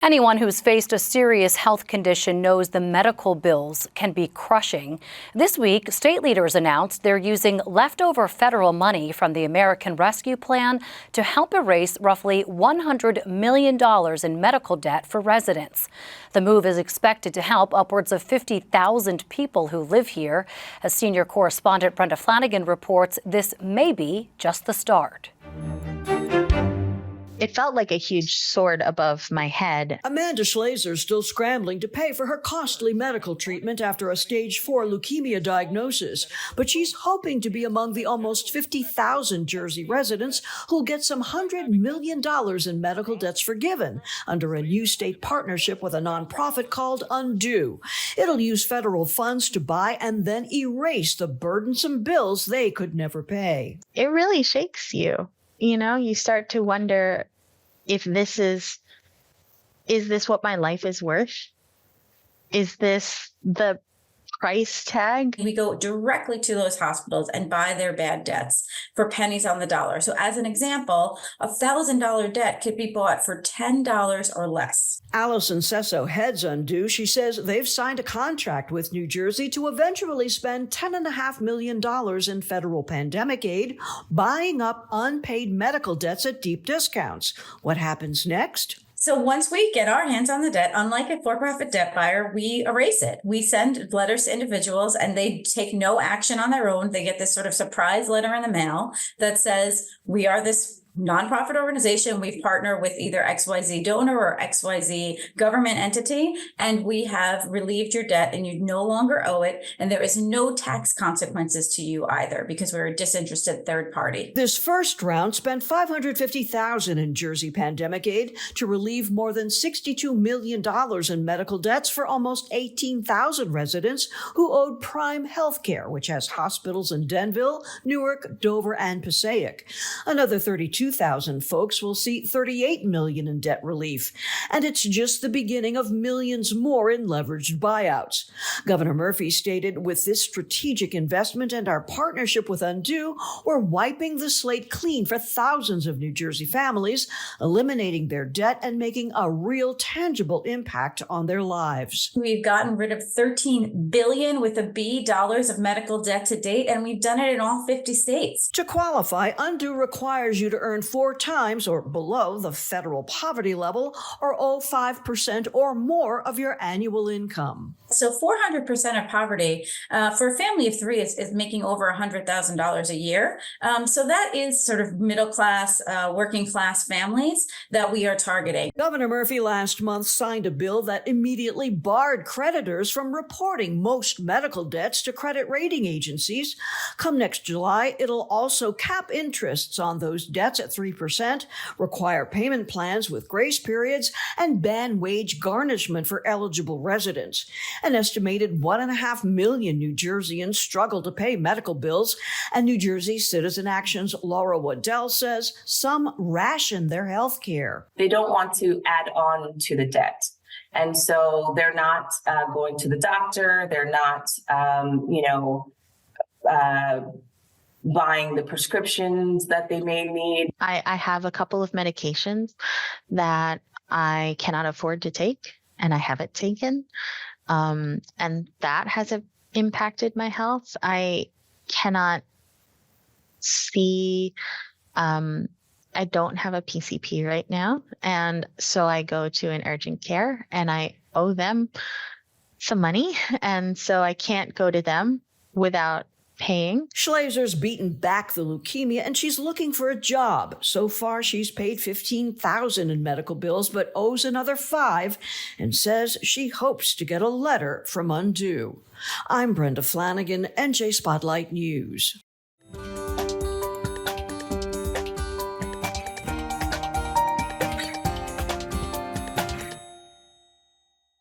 Anyone who's faced a serious health condition knows the medical bills can be crushing. This week, state leaders announced they're using leftover federal money from the American Rescue Plan to help erase roughly $100 million in medical debt for residents. The move is expected to help upwards of 50,000 people who live here. As senior correspondent Brenda Flanagan reports, this may be just the start. It felt like a huge sword above my head. Amanda Schlazer is still scrambling to pay for her costly medical treatment after a stage 4 leukemia diagnosis, but she's hoping to be among the almost 50,000 Jersey residents who'll get some $100 million in medical debts forgiven under a new state partnership with a nonprofit called Undo. It'll use federal funds to buy and then erase the burdensome bills they could never pay. It really shakes you. You know, you start to wonder if this is this what my life is worth? Is this the price tag? We go directly to those hospitals and buy their bad debts for pennies on the dollar. So as an example, $1,000 debt could be bought for $10 or less. Allison Sesso heads Undo. She says they've signed a contract with New Jersey to eventually spend $10.5 million in federal pandemic aid, buying up unpaid medical debts at deep discounts. What happens next? So once we get our hands on the debt, unlike a for-profit debt buyer, we erase it. We send letters to individuals and they take no action on their own. They get this sort of surprise letter in the mail that says, we are this nonprofit organization. We've partnered with either XYZ donor or XYZ government entity, and we have relieved your debt and you no longer owe it. And there is no tax consequences to you either because we're a disinterested third party. This first round spent $550,000 in Jersey pandemic aid to relieve more than $62 million in medical debts for almost 18,000 residents who owed Prime Healthcare, which has hospitals in Denville, Newark, Dover, and Passaic. Another 32,000 folks will see $38 million in debt relief. And it's just the beginning of millions more in leveraged buyouts. Governor Murphy stated, with this strategic investment and our partnership with Undo, we're wiping the slate clean for thousands of New Jersey families, eliminating their debt and making a real tangible impact on their lives. We've gotten rid of $13 billion with a B dollars of medical debt to date, and we've done it in all 50 states. To qualify, Undo requires you to earn 4 times or below the federal poverty level or owe 5% or more of your annual income. So 400% of poverty for a family of 3 is making over $100,000 a year. So that is sort of middle class, working class families that we are targeting. Governor Murphy last month signed a bill that immediately barred creditors from reporting most medical debts to credit rating agencies. Come next July, it'll also cap interests on those debts at 3%, require payment plans with grace periods, and ban wage garnishment for eligible residents. An estimated 1.5 million New Jerseyans struggle to pay medical bills, and New Jersey Citizen Action's Laura Waddell says some ration their health care. They don't want to add on to the debt. And so they're not going to the doctor. They're not, buying the prescriptions that they may need. I have a couple of medications that I cannot afford to take, and I haven't taken. And that has impacted my health. I cannot see, I don't have a PCP right now. And so I go to an urgent care and I owe them some money. And so I can't go to them without paying. Schlazer's beaten back the leukemia and she's looking for a job. So far, she's paid $15,000 in medical bills, but owes another $5 and says she hopes to get a letter from Undo. I'm Brenda Flanagan, NJ Spotlight News.